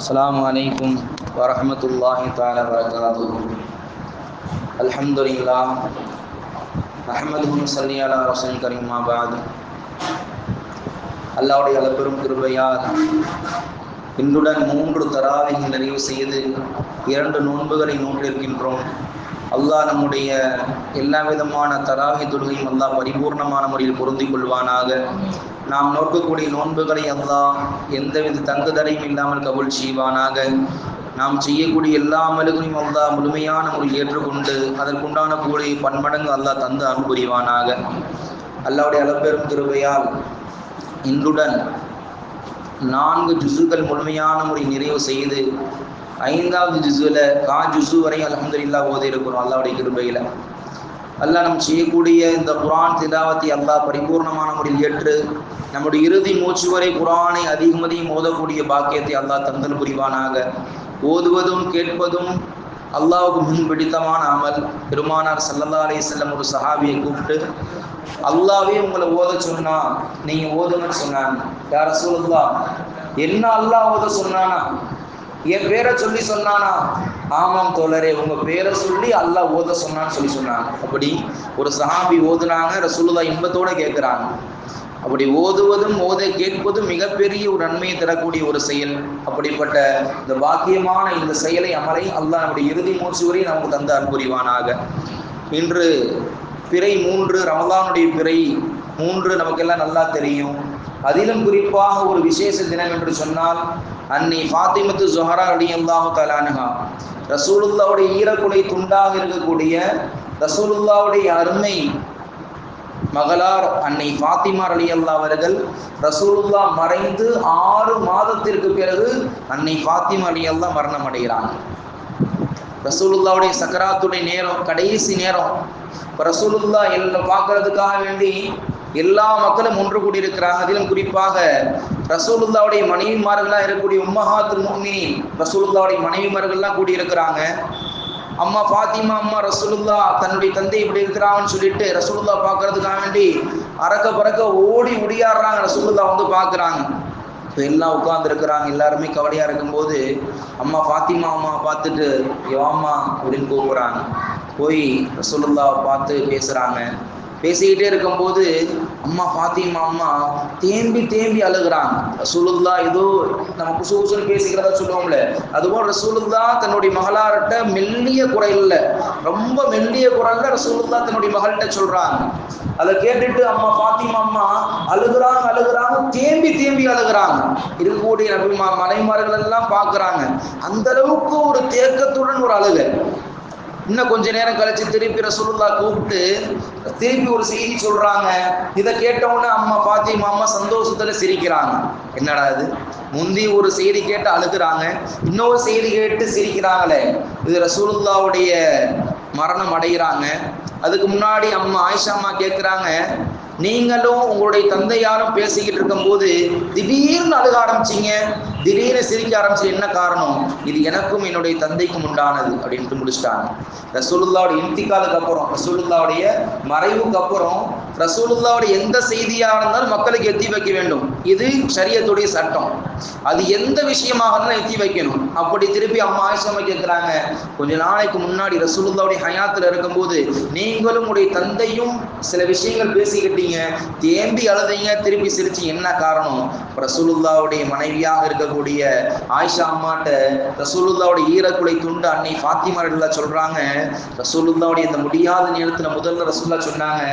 السلام عليكم ورحمة الله تعالى وبركاته. الحمد لله نحمده ونصلي على رسول الكريم ما بعد. அல்லாஹ்வுடைய அளப்பெரும் கிருபையால் இன்றுடன் 3 தராவீஹ் நிறைவு செய்து 2 நோன்புகளை நோற்றிருக்கின்றோம். அல்லாஹ் நம்முடைய எல்லா விதமான தராவீஹ் தொழுகையும் அல்லாஹ் பரிபூர்ணமான முறையில் பொருந்திக் கொள்வானாக. நாம் நோக்கக்கூடிய நோன்புகளை அல்லாஹ் எந்தவித தங்குதடையும் இல்லாமல் கபூல் செய்வானாக. நாம் செய்யக்கூடிய எல்லா அமல்களையும் அல்லாஹ் முழுமையான முறையில் ஏற்றுக்கொண்டு அதற்குண்டான கூலியை பன்மடங்கு அல்லாஹ் தந்து அருள் புரிவானாக. அல்லாஹ்வுடைய அளப்பெரும் கிருபையால் இன்றுடன் 4 ஜுஸுகள் முழுமையான முறை நிறைவு செய்து 5வது ஜுஸுல ஜுஸு வரை அல்ஹம்துலில்லாஹ் ஓதி இருக்கிறோம். அல்லாஹ்வுடைய கிருபையில அல்லாஹ் நாம் செய்யக்கூடிய இந்த குர்ஆன் திலாவத்தை அல்லாஹ் பரிபூர்ணமான முறையில் ஏற்று நம்முடைய இறுதி மூச்சு வரை குர்ஆனை அதிகமதியும் ஓதக்கூடிய பாக்கியத்தை அல்லாஹ் தந்தல் புரிவானாக. ஓதுவதும் கேட்பதும் அல்லாஹ்வுக்கு மிகவும் பிடித்தமான அமல். பெருமானார் ஸல்லல்லாஹு அலைஹி வஸல்லம் ஒரு சஹாபியை கூப்பிட்டு, அல்லாஹ்வே உங்களை ஓத சொன்னா நீங்க ஓதுங்கன்னு சொன்னாங்க. யா ரசூலுல்லாஹ், என்ன அல்லாஹ் ஓத சொன்னானா? என் பேரை சொல்லி சொன்னானா? ஆமாம் தோழரே, உங்க பேரை சொல்லி அல்லாஹ் ஓத சொன்னான்னு சொன்னாங்க. அப்படி ஒரு சஹாபி ஓதுனாங்க, ரசூலுல்லாஹ் இன்பத்தோட கேட்குறாங்க. அப்படி ஓதுவதும் கேட்பதும் மிகப்பெரிய ஒரு நன்மையை தரக்கூடிய ஒரு செயல். அப்படிப்பட்ட இந்த பாக்கியமான இந்த செயலை அமலை அல்லாஹ் நம்முடைய இறுதி மூச்சு வரை நமக்கு தந்து அருள் புரிவானாக. இன்று பிறை 3, ரமலானுடைய பிறை 3 நமக்கெல்லாம் நல்லா தெரியும். அதிலும் குறிப்பாக ஒரு விசேஷ தினம் என்று சொன்னால் அன்னை ஃபாத்திமத்து ஸுஹரா ரலியல்லாஹு தஆலா அன்ஹா, ரசூலுல்லாஹ்வுடைய ஈரக்குலை துண்டாக இருக்கக்கூடிய ரசூலுல்லாஹ்வுடைய அருமை மகளார் அன்னை ஃபாத்திமா ரலியல்லாஹு அவர்கள் ரசூலுல்லாஹ் மறைந்து 6 மாதத்திற்கு பிறகு அன்னை ஃபாத்திமா ரலியல்லாஹு மரணம் அடைகிறாங்க. ரசூலுல்லாஹ்வுடைய சக்கராத்துடைய நேரம், கடைசி நேரம். ரசூலுல்லாஹ் எல்லாம் பார்க்கறதுக்காக வேண்டி எல்லா மக்களும் ஒன்று கூடியிருக்கிறாங்க. அதிலும் குறிப்பாக ரசூலுல்லாஹ்வுடைய மனைவிமார்களாக இருக்கக்கூடிய உம்மஹாத்துல் முஃமினீன், ரசூலுல்லாஹ்வுடைய மனைவிமார்கள்லாம் கூடியிருக்கிறாங்க. அம்மா ஃபாத்திமா அம்மா ரசூலுல்லாஹ் தன்னுடைய தந்தை இப்படி இருக்கிறாங்கன்னு சொல்லிட்டு ரசூலுல்லாஹ் பார்க்கறதுக்காக வேண்டி அறக்க பறக்க ஓடி முடியாடுறாங்க. ரசூலுல்லாஹ் வந்து பார்க்குறாங்க. இப்போ எல்லாம் உட்கார்ந்துருக்கிறாங்க. எல்லாருமே கவலையாக இருக்கும்போது அம்மா ஃபாத்திமா அம்மா பார்த்துட்டு யோம்மா அப்படின்னு கூப்பிட்றாங்க. போய் ரசூலுல்லாஹ் பார்த்து பேசுகிறாங்க. பேசிக்கிட்டே இருக்கும்போது அம்மா ஃபாத்திமா அம்மா தேம்பி அழுகிறாங்க. ரசூலுல்லாஹ் ஏதோ நம்ம குசுகுசுன்னு பேசிக்கிறதா சொல்லுவோம்ல, அதுபோல் ரசூலுல்லாஹ் தன்னுடைய மகளார்கிட்ட மெல்லிய குரல்ல, ரொம்ப மெல்லிய குரல்ல ரசூலுல்லாஹ் தன்னுடைய மகள்கிட்ட சொல்றாங்க. அதை கேட்டுட்டு அம்மா ஃபாத்திமா அம்மா அழுகுறாங்க, தேம்பி அழுகுறாங்க. இருக்கக்கூடிய மனைமார்கள் எல்லாம் பார்க்குறாங்க. அந்த அளவுக்கு ஒரு தேக்கத்துடன் ஒரு அழுகை. இன்னும் கொஞ்ச நேரம் கழிச்சு திருப்பி ரசூலுல்லாஹ் கூப்பிட்டு திருப்பி ஒரு செய்தி சொல்றாங்க. இதை கேட்டவுடனே அம்மா ஃபாத்திமா அம்மா சந்தோஷத்துல சிரிக்கிறாங்க. என்னடா இது, முந்தி ஒரு செய்தி கேட்டு அழுகுறாங்க, இன்னொரு செய்தி கேட்டு சிரிக்கிறாங்களே. இது ரசூலுல்லாஹ்வுடைய மரணம் அடைகிறாங்க. அதுக்கு முன்னாடி அம்மா ஆயிஷா அம்மா கேட்குறாங்க, நீங்களும் உங்களுடைய தந்தையாரும் பேசிக்கிட்டு இருக்கும்போது திடீர்னு அழுக ஆரம்பிச்சிங்க, திடீர்னு சிரிக்க ஆரம்பிச்சு, என்ன காரணம்? இது எனக்கும் என்னுடைய தந்தைக்கும் உண்டானது அப்படின்ட்டு முடிச்சிட்டாங்க. ரசூலுல்லாஹ்வுடைய இன்திகாலுக்கு அப்புறம், ரசூலுல்லாஹ்வுடைய மறைவுக்கு அப்புறம் ரசூலுல்லாஹ்வுடைய எந்த செய்தியாக இருந்தாலும் மக்களுக்கு எத்தி வைக்க வேண்டும். இது ஷரியத்துடைய சட்டம். அது எந்த விஷயமாக இருந்தாலும் எத்தி வைக்கணும். அப்படி திருப்பி அம்மா ஆயிஷா கேட்குறாங்க, கொஞ்ச நாளைக்கு முன்னாடி ரசூலுல்லாஹ்வுடைய ஹயாத்தில் இருக்கும்போது நீங்களும் உடைய தந்தையும் சில விஷயங்கள் பேசிக்கிட்டீங்க, தேம்பி அழுதீங்க, திருப்பி சிரிச்சு, என்ன காரணம்? ரசூலுல்லாஹ்வுடைய மனைவியாக இருக்கக்கூடிய ஆயிஷா அம்மாட்ட ரசூலுல்லாஹ்வுடைய ஈரக்குலை துண்டு அன்னை ஃபாத்திமா ரலியல்லாஹு சொல்றாங்க. ரசூலுல்லாஹ்வுடைய இந்த முடியாத நேரத்துல முதல்ல ரசூலுல்லாஹ் சொன்னாங்க,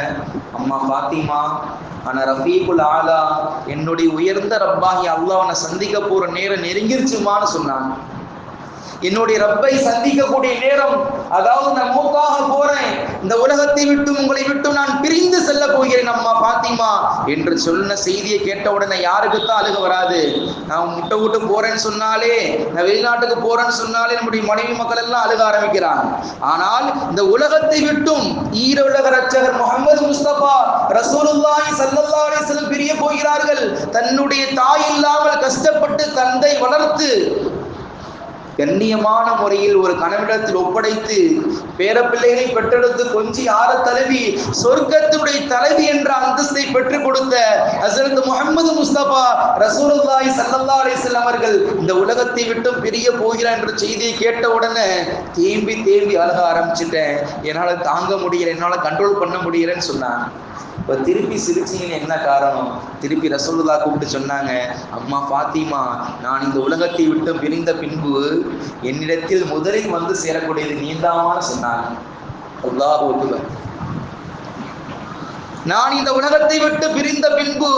அம்மா ஃபாத்திமா, ஆனா ரஃபீகுல் ஆலா, என்னுடைய உயர்ந்த ரப்பாகி அல்லாஹ்வை சந்திக்க போற நேரம் நெருங்கிருச்சுமான்னு சொன்னாங்க. என்னுடைய ரப்பை சந்திக்கக்கூடிய நேரம், அதாவது நான் மூத்தாக போறேன், இந்த உலகத்தை விட்டும் உங்களை விட்டும் நான் பிரிந்து செல்ல போகிறேன் அம்மா ஃபாத்திமா என்று சொன்ன செய்தியை கேட்ட உடனே யாருக்குத்தான் அழுக வராது? நான் முட்டை விட்டு போறேன்னு சொன்னாலே, நான் வெளிநாட்டுக்கு போறேன்னு சொன்னாலே நம்முடைய மனைவி மக்கள் எல்லாம் அழுக ஆரம்பிக்கிறாங்க. ஆனால் இந்த உலகத்தை விட்டும் ஈருலக ரட்சகர் முஹம்மது முஸ்தபா ரசூலுல்லாஹி ஸல்லல்லாஹு அலைஹி வஸல்லம் பிரிய போகிறார்கள். தன்னுடைய தாய் இல்லாமல் கஷ்டப்பட்டு தந்தை வளர்த்து கண்ணியமான முறையில் ஒரு கணவனிடத்தில் ஒப்படைத்து பேரப்பிள்ளைகளை பெற்றெடுத்து கொஞ்சி ஆற தலைவி சொர்க்கத்துடைய தலைவி என்ற அந்தஸ்தை பெற்றுக் கொடுத்த ஹஸரத் முஹம்மது முஸ்தபா ரசூலுல்லாஹி ஸல்லல்லாஹு அலைஹி வஸல்லம் அவர்கள் இந்த உலகத்தை விட்டு பிரிய போகிறார் என்ற செய்தியை கேட்ட உடனே தேம்பி தேம்பி அழுக ஆரம்பிச்சுட்டேன், என்னால தாங்க முடியல, என்னால கண்ட்ரோல் பண்ண முடியலன்னு சொன்னாங்க. இப்போ திருப்பி சிரிச்சிங்கன்னு என்ன காரணம்? திருப்பி ரசூலுல்லாஹ் கூப்பிட்டு சொன்னாங்க, அம்மா ஃபாத்திமா, நான் இந்த உலகத்தை விட்டு பிரிந்த பின்பு என்னிடத்தில் முதலில் வந்து சேரக்கூடியது நீதான்னு சொன்னாங்க. அல்லாஹ் அக்பர். நான் இந்த உலகத்தை விட்டு பிரிந்த பின்பு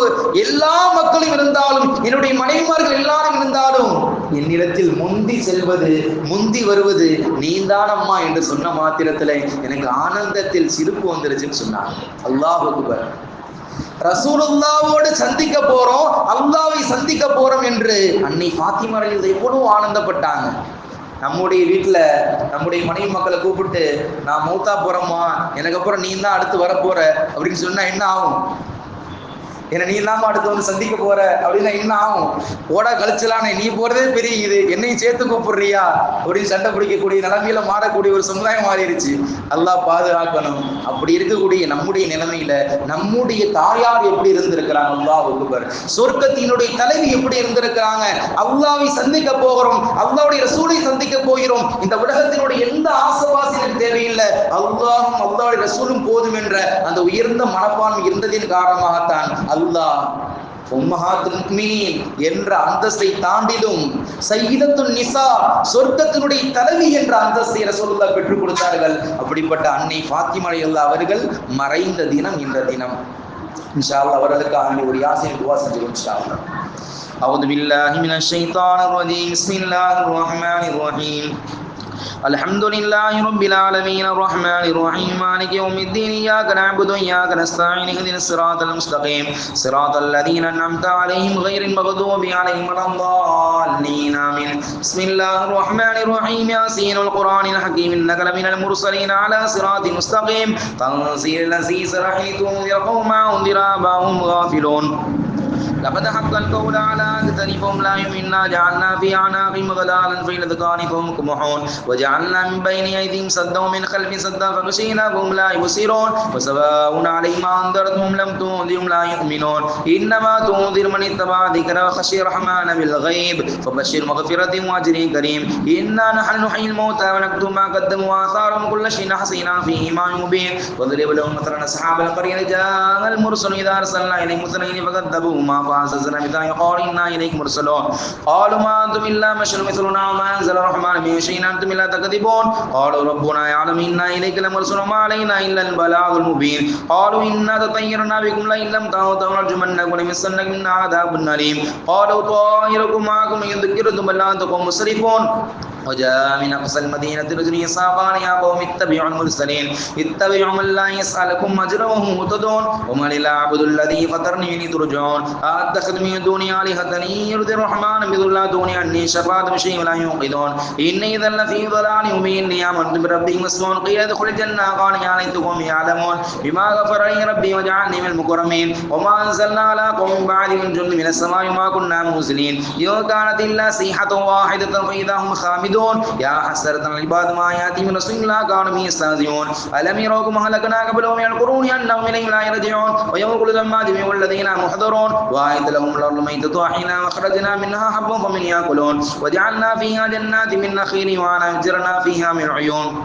எல்லா மக்களும் இருந்தாலும், என்னுடைய மனைவிமார்கள் எல்லாரும் இருந்தாலும், என்னிடத்தில் முந்தி செல்வது முந்தி வருவது நீந்தானம்மா என்று சொன்ன மாத்திரத்துல எனக்கு ஆனந்தத்தில் சிரிப்பு வந்துருச்சுன்னு சொன்னாங்க. அல்லாஹ் அக்பர். ரசூலுல்லாவோடு சந்திக்க போறோம், அல்லாஹ்வை சந்திக்க போறோம் என்று அன்னை ஃபாத்திமா எவ்வளவு ஆனந்தப்பட்டாங்க. நம்முடைய வீட்டுல நம்முடைய மனைவி மக்களை கூப்பிட்டு, நான் மூத்தா போறோமா, எனக்கு அப்புறம் நீ தான் அடுத்து வரப்போற அப்படின்னு சொன்னா என்ன ஆகும்? ஏன்னா நீ இல்லாம அடுத்து வந்து சந்திக்க போற அப்படின்னா என்ன ஆகும்? ஓடா கழிச்சலானே, நீ போறதே பெரிய இது, என்னையும் சேர்த்து கூப்பிடுறியா அப்படின்னு சண்டை பிடிக்கக்கூடிய நிலைமையில மாறக்கூடிய ஒரு சமுதாயம் மாறிடுச்சு. அல்லாஹ் பாதுகாக்கணும். அப்படி இருக்கக்கூடிய நம்முடைய நிலைமையில நம்முடைய தாயார் எப்படி இருந்திருக்கிறாங்க? அல்லாஹ் அக்பர். சொர்க்கத்தினுடைய தலைவி எப்படி இருந்திருக்கிறாங்க? அல்லாஹ்வை சந்திக்க போகிறோம், அல்லாஹ்வுடைய ரசூலை சந்திக்க போகிறோம். இந்த உலகத்தினுடைய எந்த ஆசைவாசி எனக்கு தேவையில்லை, அல்லாஹும் அல்லாஹ்வுடைய ரசூலும் போதும் என்ற அந்த உயர்ந்த மனப்பான்மை இருந்ததின் காரணமாகத்தான் அல்லாஹ் உம்மஹாத்துல் முஃமினீன் என்ற அந்தஸ்தை தாண்டிலும் சய்யிதத்துன் நிசா, சொர்க்கத்தினுடைய தலைவி என்ற அந்தஸ்தை ரசூலுல்லாஹ் பெற்றுக் கொடுத்தார்கள். அப்படிப்பட்ட அன்னை ஃபாத்திமா ரலியல்லாஹு அவர்கள் மறைந்த தினம் இந்த தினம். இன்ஷா அல்லாஹ் அவர்களுக்கு ஒரு யாசீன் துஆ செஞ்சுருவோம் இன்ஷா அல்லாஹ். அஊது பில்லாஹி மினஷ் ஷைத்தானிர் ரஜீம். பிஸ்மில்லாஹிர் ரஹ்மானிர் ரஹீம். الحمد لله رب العالمين الرحمن الرحيم مالك يوم الدين إياك نعبد وإياك نستعين اهدنا الصراط المستقيم صراط الذين أنعمت عليهم غير المغضوب عليهم ولا الضالين آمين. بسم الله الرحمن الرحيم ياسين القرآن الحكيم إنك لمن المرسلين على صراط مستقيم تنزيل العزيز الرحيم تنذر قوما أنذر آباءهم غافلون لقد حق القول على أكثرهم لا يؤمنون جعلنا في أعناقهم أغلالا في الأذقان فهم يسمعون وجعلنا من بين أيديهم سدا ومن خلفهم سدا فغشيناهم لا يبصرون وسواء عليهم أنذرتهم لم تنذرهم لا يؤمنون إنما تنذر من اتبع الذكر وخشي الرحمن بالغيب فبشر مغفرة وأجر كريم إنا نحن نحيي الموتى ونكتب ما قدموا وآثارهم كل شيء أحصيناه في إمام مبين واضرب لهم مثلا أصحاب القرية جاء المرسل إذا أرسلنا إليهم مثلين فكذبوهما فعززنا بذلك قال إنا إليكم مرسلون قالوا ما أنتم إلا بشر مثلنا وما أنزل الرحمن من شيء أنتم إلا تكذبون قالوا ربنا يعلم إنا إليك لمرسلون ما علينا إلا البلاغ المبين قالوا إنا تطيرنا بكم لئن لم تنتهوا لنرجمنكم ولنمسنكم منا عذاب أليم قالوا طائركم معكم إن ذكرتم بل أنتم مسرفون وجاء من أقصى المدينة رجل يسعى يا قوم اتبعوا المرسلين اتبعوا من لا يسألكم أجرا وهم مهتدون ومن العبد الذي فطرني إليه ترجعون أتخذ من دوني آلهة إن يرد الرحمن بضر دوني أني شفاعة بشيء ولا ينقذون إني إذا لفي ضلال مبين آمنت بربي مسلمون قيل ادخل الجنة قال يا ليتهم يعلمون بما غفر لي ربي وجعلني من المكرمين وما أنزلنا على قوم بعد من جند من السماء وما كنا منزلين إن كانت إلا صيحة واحدة فإذا هم خامدون يا حسرة العباد ما يأتي من رسول الله كانوا به يستهزئون ألم يروا كما أهلكنا قبلهم من القرون أنهم إليهم لا يرجعون ويوم كل ذنب جميع الذين محضرون وآية لهم الأرض ميتة أحيينا وأخرجنا منها حبا فمن يأكلون وجعلنا فيها جنات من نخيل وأعناب وفجرنا فيها من عيون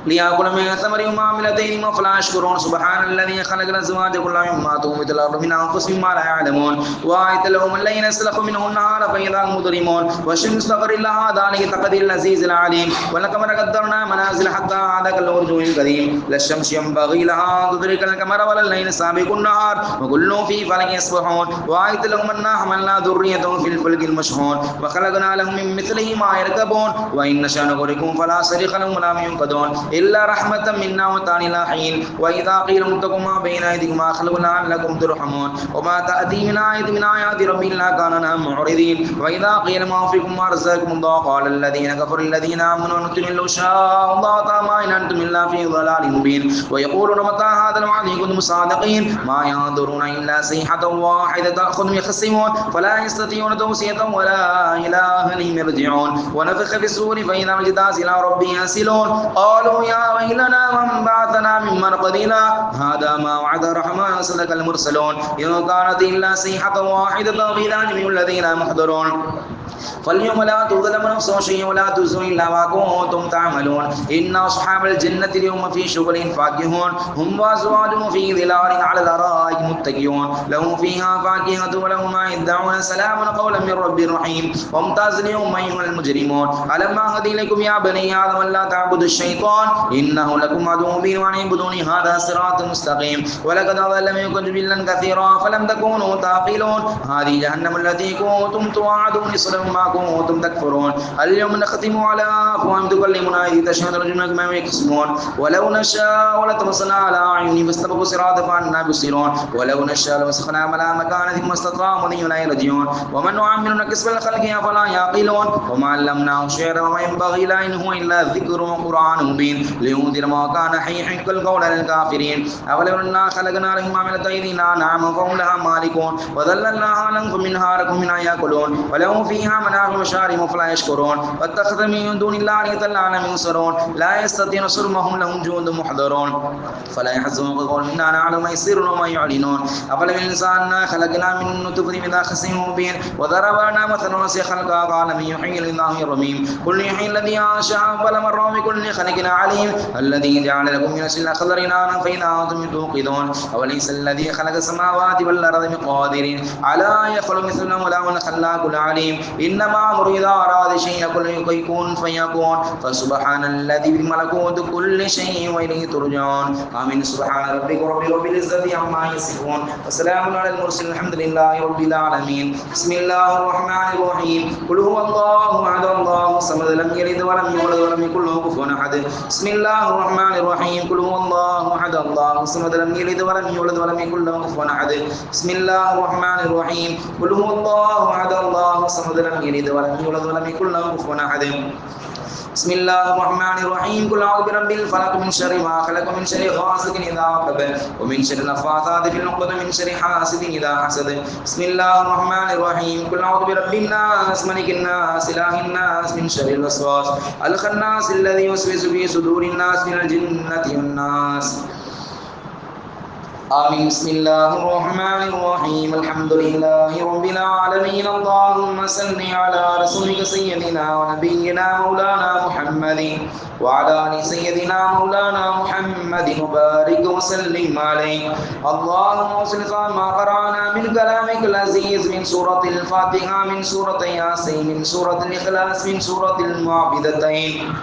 ليأكل من ثمر وعاملتين وفلا يشكرون سبحان الذي خلق الأزواج كلها مما تنبت الأرض من أنفسهم ما لا يعلمون وآية لهم الليل يسلخ منه النهار فإذا هم مظلمون والشمس تقدر لها ذلك تقدير العزيز العليم والقمر قدرنا منازل حتى عاد كالعرجون القديم لا الشمس ينبغي لها أن تدرك القمر ولا الليل سابق النهار وكل في فلك يسبحون وآية لهم أنا حملنا ذريتهم في الفلك المشحون وخلقنا لهم من مثله ما يركبون وإن نشأ نغرقهم فلا صريخ لهم ولا هم ينقذون إلا رحمة منا ومتاعا إلى حين وإذا قيل اتقوا ما بين أيديكم وأرجلكم لعلكم ترحمون وما تأتي من آية من آيات ربي إلا كانوا معرضين وإذا قيل ما أنفقوا ما رزقكم الله قال الذين كفروا الذين آمنوا أنتم لو شاء الله ما إن أنتم إلا في ضلال مبين ويقولون متى هذا الوعد إن كنتم صادقين ما ينظرون إلا صيحة واحدة تأخذهم يخصمون فلا يستطيعون توصية ولا إلى أهلهم يرجعون ونفخ في الصور فإذا الجثث إلى ربهم ينسلون قالوا يا ويلنا من بعثنا من مرقدنا هذا ما وعد الرحمن وصدق المرسلون إن كانت إلا صيحة واحدة فإذا جميع الذين محضرون فاليوم لا تظلم نفس شيئا ولا تجزون إلا ما كنتم تعملون إن أصحاب الجنة اليوم في شغل فاكهون هم وأزواجهم في ظلال على الأرائك متكئون لهم فيها فاكهة ولهم ما يدعون سلام قولا من رب رحيم وامتاز اليوم أيها المجرمون ألم أعهد إليكم يا بني آدم لا تعبدوا الشيطان إنه لكم عدو مبين وأن اعبدوني هذا صراط مستقيم ولقد أضل منكم جبلا كثيرا فلم تكونوا تعقلون هذه جهنم التي كنتم توعدون صلوا ما كنتم تكفرون اليوم نختم على أفواههم تكلمنا أيديهم تشهد أرجلنا بما يكسبون ولو نشاء لطمسنا على أعينهم فاستبقوا الصراط فأنى يبصرون ولو نشاء لمسخناهم على مكانتهم ما استطاعوا أن يرجعون ومن نعمر نكسب الخلق أفلا يعقلون وما علمناه شعرا وما ينبغي له إن هو إلا ذكر وقرآن مبين لينذر ما كان حين يحق القول للكافرين أولو أنا خلقنا لهم ما عملت أيدينا نعما فهم لها مالكون وذللناها لهم فمنها ركوب منها يأكلون ولهم فيها منافع ومشارب فلا يشكرون واتخذ من دون الله آلهة لعلهم ينصرون لا يستطيعون نصرهم لهم جند محضرون فلا يحزنهم قول منا نعلم ما يسرون وما يعلنون أفلم الإنسان خلقنا من نطفة إذا خصم مبين وضرب لنا مثلا ونسي خلقا قال من يحيي الله الرميم قل يحيي الذي أنشأ أول مرة بكل خلق عليم الذي جعل لكم من الشمس الأخضر نارا فإذا أنتم توقدون أوليس الذي خلق السماوات والأرض بقادر على يخلق مثلنا ولا هو الخلاق العليم إنما أمر إذا أراد شيئا يكون فيكون فسبحان الذي بملكوت كل شيء وإليه ترجعون آمين سبحان ربك رب العزة عما يصفون وسلام على المرسلين الحمد لله رب العالمين بسم الله الرحمن الرحيم قل هو الله أحد الله الصمد لم يلد ولم يولد ولم يكن له كفوا أحد بسم الله الرحمن الرحيم قل هو الله أحد الله الصمد لم يلد ولم يولد ولم يكن له كفوا أحد بسم الله الرحمن الرحيم قل هو الله أحد الله الصمد لم يلد ولم يولد ولم يكن له كفوا أحد بسم الله الرحمن الرحيم قل أعوذ برب الفلق من شر ما خلق من شر غاسق إذا وقب ومن شر النفاثات في العقد من شر حاسد إذا حسد بسم الله الرحمن الرحيم قل أعوذ برب الناس ملك الناس إله الناس من شر الوسواس الخناس الذي يوسوس في صدور الناس من الجنة والناس آمين بسم الله الرحمن الرحيم الحمد لله رب العالمين اللهم صل على رسولك سيدنا ونبينا مولانا محمد وعلى آل سيدنا مولانا محمد وبارك وسلم عليه اللهم صل ما قرأنا من كلامك العزيز من سورة الفاتحة من سورة ياسين من سورة الإخلاص من سورة المعبدتين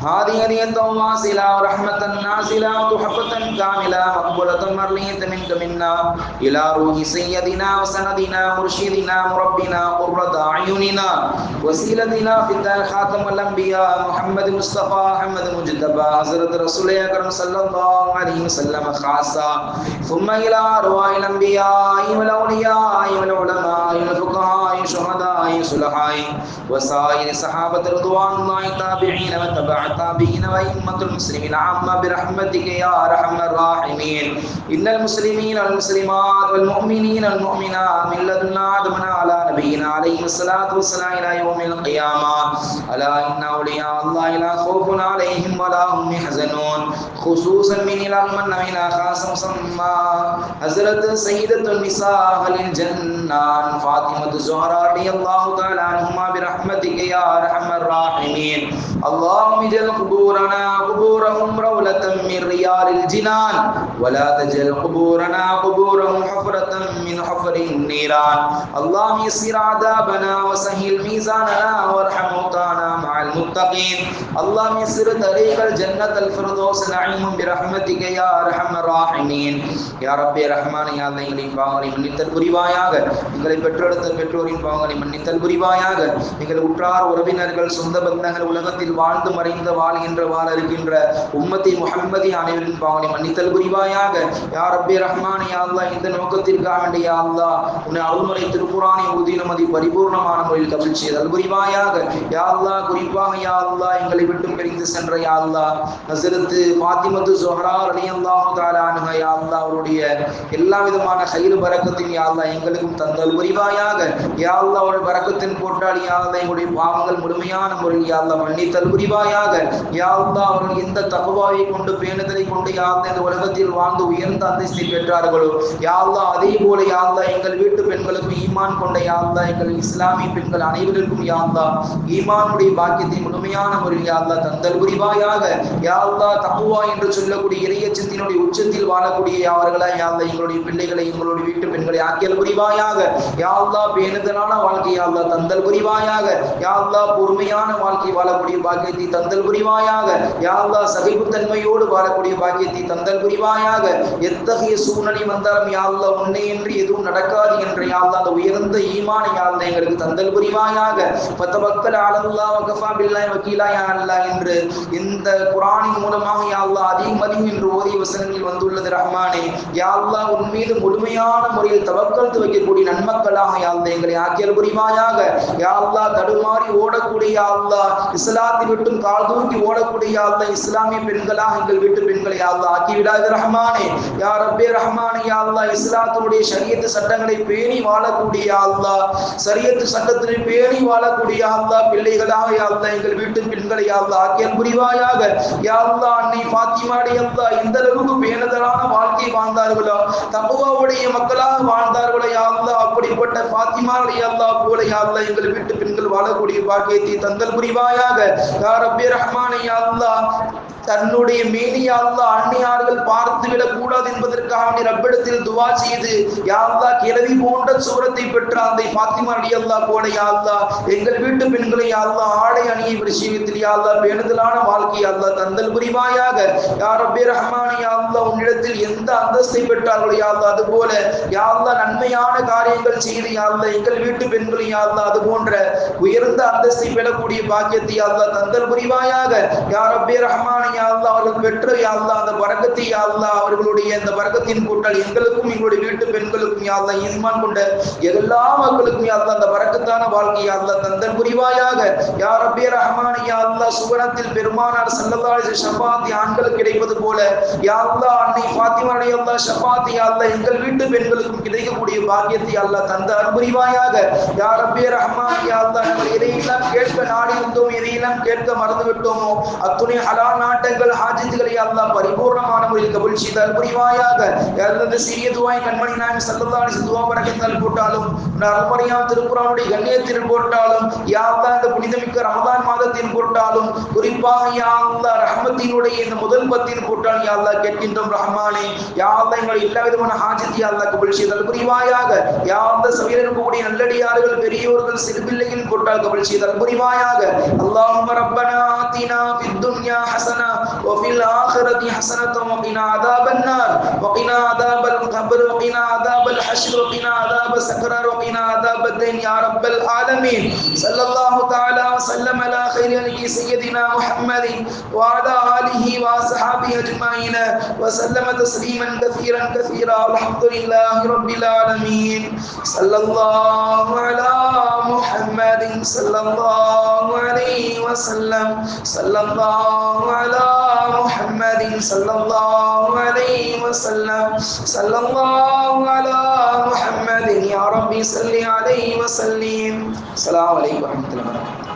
هذه التواصلة ورحمة نازلة وتحفة كاملة مقبولة مرلية منك منا إلى روح سيدنا وسندنا مرشدنا مربنا قرة أعيننا وسيلتنا في الدار خاتم الأنبياء محمد مصطفى محمد مجتبى حضرة رسول أكرم صلى الله عليه وسلم خاصة ثم إلى أرواح الأنبياء والأولياء والعلماء والفقهاء والشهداء والصلحاء وسائر الصحابة رضوان الله التابعين وتبع التابعين وأئمة المسلمين عامة برحمتك يا أرحم الراحمين إن المسلمين والمسلمات والمؤمنين والمؤمنات من لدن آدم على نبينا عليه الصلاة والسلام إلى يوم القيامة ألا إن أولياء الله لا خوف عليهم ولا هم يحزنون خصوصا من إلى من خاصة مسمى حضرت سيدة النساء للجنة فاطمة الزهراء رضي الله تعالى عنهما برحمتك يا أرحم الراحمين اللهم اجعل قبورنا قبورهم روضة من رياض الجنان ولا تجعل قبورنا قبورهم حفرة من حفر النيران اللهم يسر عذابنا وسهل ميزاننا وارحم موتانا مع المتقين المتقين اللهم يسر طريق الجنة الفردوس نعيم برحمتك يا أرحم الراحمين يا ربي رحمن يا الله எங்களின் பாவங்களை மன்னித்தல் புரிவாயாக எங்களை பெற்றெடுத்த பெற்றோரின் பாவங்களை மன்னித்தல் புரிவாயாக எங்கள் உற்றார் உறவினர்கள் சொந்த பந்தங்கள் உலகத்தில் வாழ்ந்து மறைந்த வாழ இருக்கின்ற உம்மத்தி முஹம்மதி அனைவரின் பாவங்களை மன்னித்தல் புரிவாயாக யா ரப்பி ரஹ்மான் யா அல்லாஹ் இந்த நோக்கத்திற்காக வேண்டிய யா அல்லாஹ் உன்னை அருள்முறை திருக்குர்ஆனை ஓதி நமது பரிபூர்ணமான முறையில் கபூல் செய்தல் புரிவாயாக யா அல்லாஹ் குறிப்பாக யா அல்லாஹ் எங்களை விட்டு பிரிந்து சென்ற யா அல்லாஹ் ஹஸரத் ஃபாத்திமத்து ஸுஹ்ரா ரலியல்லாஹு தஆலா அன்ஹா யா அல்லாஹ் அவருடைய எல்லா விதமான கைர் பரக்கத்தின் யா அல்லாஹ் எங்களுக்கும் தந்தல் புரிவாயாக யா அல்லாஹ் அவருடைய பரக்கத்தின் போட்டால் யா அல்லாஹ் எங்களுடைய பாவங்கள் முழுமையான முறையில் யா அல்லாஹ் மன்னித்தல் புரிவாயாக யா அல்லாஹ் அவர்கள் இந்த தக்வாவை கொண்டு பேணுதலை கொண்டு யா அல்லாஹ் இந்த உலகத்தில் வாழ்ந்து உயர்ந்த அந்தஸ்தை பெற்றார்களோ யா அல்லாஹ் அதே போல யா அல்லாஹ் எங்கள் வீட்டு பெண்களுக்கும் ஈமான் கொண்ட யா அல்லாஹ் எங்கள் இஸ்லாமிய பெண்கள் அனைவருக்கும் யா அல்லாஹ் ஈமானுடைய பாக்கியத்தை முழுமையான முறையில் யா அல்லாஹ் தந்தல் புரிவாயாக யா அல்லாஹ் தக்வா என்று சொல்லக்கூடிய இறையச்சத்தினுடைய உச்சத்தில் வாழக்கூடிய அவர்களா யா அல்லாஹ் எங்களுடைய பிள்ளைகளை எங்களுடைய வீட்டு பெண்களை ஆக்கியல் புரிவாயாக யா அல்லாஹ் பேணுதலான வாழ்க்கை யா அல்லாஹ் தந்தல் புரிவாயாக யா அல்லாஹ் பொறுமையான வாழ்க்கை வாழக்கூடிய பாக்கியத்தை தந்தல் புரிவாயாக யா அல்லாஹ் சகிப்புத்தன்மையோடு வாழக்கூடிய பாக்கியத்தை தந்தல் புரிவாயாக எத்தகைய சூழ்நிலை வந்தாலும் யா அல்லாஹ் உன்னை என்று எதுவும் நடக்காது என்று யா அல்லாஹ் அந்த உயர்ந்த ஈமானை யா அல்லாஹ் எங்களுக்கு தந்தல் புரிவாயாக ஃபதவக்கல் அலல்லாஹ் வகஃபா பில்லாஹி வகீலா யா அல்லாஹ் என்று இந்த குர்ஆனின் மூலமாக யா அல்லாஹ் அதிகம் என்று ஓதிய வசனங்களில் வந்துள்ளது ரஹ்மானே யா அல்லாஹ் உன் மீது முழுமையான முறையில் தவக்கல்து வைக்கக்கூடிய நன்மக்களாக யா அல்லாஹ் எங்களை ஆக்கியல் புரிவாயாக யா அல்லாஹ் தடுமாறி ஓடக்கூடிய யா அல்லாஹ் இஸ்லாத்தை விட்டும் கால் தூக்கி ஓடக்கூடிய யா அல்லாஹ் இஸ்லாமிய பெண்களாக எங்கள் வீட்டு பெண்களை யா அல்லாஹ் ஆக்கி விடாத ரஹ்மானே யா ரப்பே ரஹ்மானே யா அல்லாஹ் இஸ்லாத்துடைய ஷரியத் சட்டங்களை பேணி வாழக்கூடிய யா அல்லாஹ் ஷரியத் சட்டத்தை பேணி வாழக்கூடிய யா அல்லாஹ் பிள்ளைகளாக யா அல்லாஹ் எங்கள் வீட்டு பெண்களை யா அல்லாஹ் ஆக்கியல் புரிவாயாக யா அல்லாஹ் அன்னை ஃபாத்திமாவுடைய அல்லாஹ் இந்த அளவுக்கு பேணுதலான வாழ்க்கை வாழ்ந்தார்களோ தக்வாவுடைய மக்களாக வாழ்ந்தார்களோ யா அல்லாஹ் அப்படிப்பட்ட ஃபாத்திமாவுடைய அல்லாஹ் போல யா அல்லாஹ் எங்கள் வீட்டு பெண்கள் வாழக்கூடிய பாக்கியத்தை தந்தல் புரிவாயாக யா ரப்பே ரஹ்மானே யா அல்லாஹ் தன்னுடைய மேனி யா அல்லாஹ் அன்னையார்கள் பார்த்து விடக் கூடாது என்பதற்காக நீ ரப்பிடத்தில் துஆ செய்து யா அல்லாஹ் கிழவி போன்ற சூரத்தை பெற்ற அந்த ஃபாத்திமா ரலியல்லாஹு போல யா அல்லாஹ் எங்கள் வீட்டு பெண்களை யா அல்லாஹ் ஆடை அணியை விஷயத்தில் யா அல்லாஹ் பேணுதலான வாழ்க்கை யா அல்லாஹ் தந்தல் புரிவாயாக யா ரப்பே ரஹ்மானே யா அல்லாஹ் உன்னிடத்தில் எந்த அந்தஸ்தை பெற்றார்களோ யா அல்லாஹ் அது போல யா அல்லாஹ் நன்மையான காரியங்கள் செய்து யா அல்லாஹ் எங்கள் வீட்டு பெண்களை யா அல்லாஹ் அது போன்ற உயர்ந்த அந்தஸ்தை பெறக்கூடிய பாக்கியத்தை யா அல்லாஹ் தந்தல் புரிவாயாக யா ரப்பே ரஹ்மானே யா அல்லாஹ் அவர்கள் பெற்ற யா அல்லாஹ் அந்த பரக்கத்தை யா அல்லாஹ் அவர்களுடைய அந்த பரக்கத்தின் கூட்டல் எங்களுக்கும் எங்களுடைய வீட்டு பெண்களுக்கும் யா அல்லாஹ் ஈமான் கொண்ட எல்லா மக்களுக்கும் யா அல்லாஹ் அந்த பரக்கத்தான வாழ்க்கை யா அல்லாஹ் தந்தல் புரிவாயாக யா ரப்பே ரஹ்மானே யா அல்லாஹ் சுவனத்தில் பெருமானார் ஸல்லல்லாஹு அலைஹி வஸல்லம் ஷஃபாத் ஆண்களுக்கு கிடைப்பது போல யா அல்லாஹ் அன்னை ஃபாத்திமா ரலியல்லாஹு ஷஃபாத் யா அல்லாஹ் எங்கள் வீட்டு பெண்களுக்கும் கிடைக்கக்கூடிய பாக்கியத்தை யா அல்லாஹ் தந்த அருள்புரிவாயாக யா ரப்பே ரஹ்மான் யா அல்லாஹ் நம்ம எதையெல்லாம் கேட்க நாடி வந்தோம் எதையெல்லாம் கேட்க மறந்து விட்டோமோ அத்துணை ஹலால் நாட்டங்கள் ஹாஜத்துகளை யா அல்லாஹ் பரிபூர்ணமான முறையில் கபூல் செய்து அருள்புரிவாயாக யா அல்லாஹ் இந்த சிறிய துஆவை கண்மணி நாயகம் ஸல்லல்லாஹு அலைஹி வஸல்லம் துஆ பரக்கத்தால் போட்டாலும் அருள்மறையான திருக்குர்ஆனுடைய கண்ணியத்தில் போட்டாலும் யா அல்லாஹ் இந்த புனிதமிக்க ரமதான் மாதத்தில் போட்டாலும் குறிப்பாக யா அல்லாஹ் ரஹ்மத்தினுடைய இந்த முதல் பத்தில் போட்டாலும் யா அல்லாஹ் கேட்கின்றோம் ரஹ்மானே யா அல்லாஹ் எங்களுடைய எல்லா விதமான ஹாஜத் யா அல்லாஹ் கபூல் செய்து அருள்புரிவாயாக யா அல்லாஹ் சபையில் இருக்கக்கூடிய நல்லடியார்கள் பெரியோர்கள் சிறுபிள்ளைகள் போட்டால் கபூல் செய்து அருள்புரிவாயாக அல்லாஹும்ம ரப்பனா ஆத்தினா ஃபித் துன்யா ஹஸனா வ ஃபில் ஆখিরাতি ஹஸனத்தன் வ கினா அஸாபன் நார் வ கினா அஸாபல் கப்ர் வ கினா அஸாபல் ஹஷ்ர் வ கினா அஸாப சக்ரார் வ கினா அஸாபத் தைன் யா ரப்பல் ஆலமீன் ஸல்லல்லாஹு தஆலா வ ஸல்லம் அலா கைரி நபி சய்யிதினா முஹம்மதின் வ அலா ஆலிஹி வ அஸ்ஹாபிஹி அஜ்மஈன் வ ஸல்லம தஸ்லீமன் கஸீரன் கஸீரா அல்ஹம்துலில்லாஹி ரப்பில் ஆலமீன் ஸல்லல்லாஹு அலா முஹம்மதின் ஸல்லல்லாஹு அலைஹி வஸல்லம் ஸல்லல்லாஹு அலா முஹம்மதின் ஸல்லல்லாஹு அலைஹி வஸல்லம் ஸல்லல்லாஹு அலா முஹம்மதின் யா ரப்பி ஸல்லி அலைஹி வஸல்லிம். அஸ்ஸலாமு அலைக்கும் வரஹ்மத்துல்லாஹி.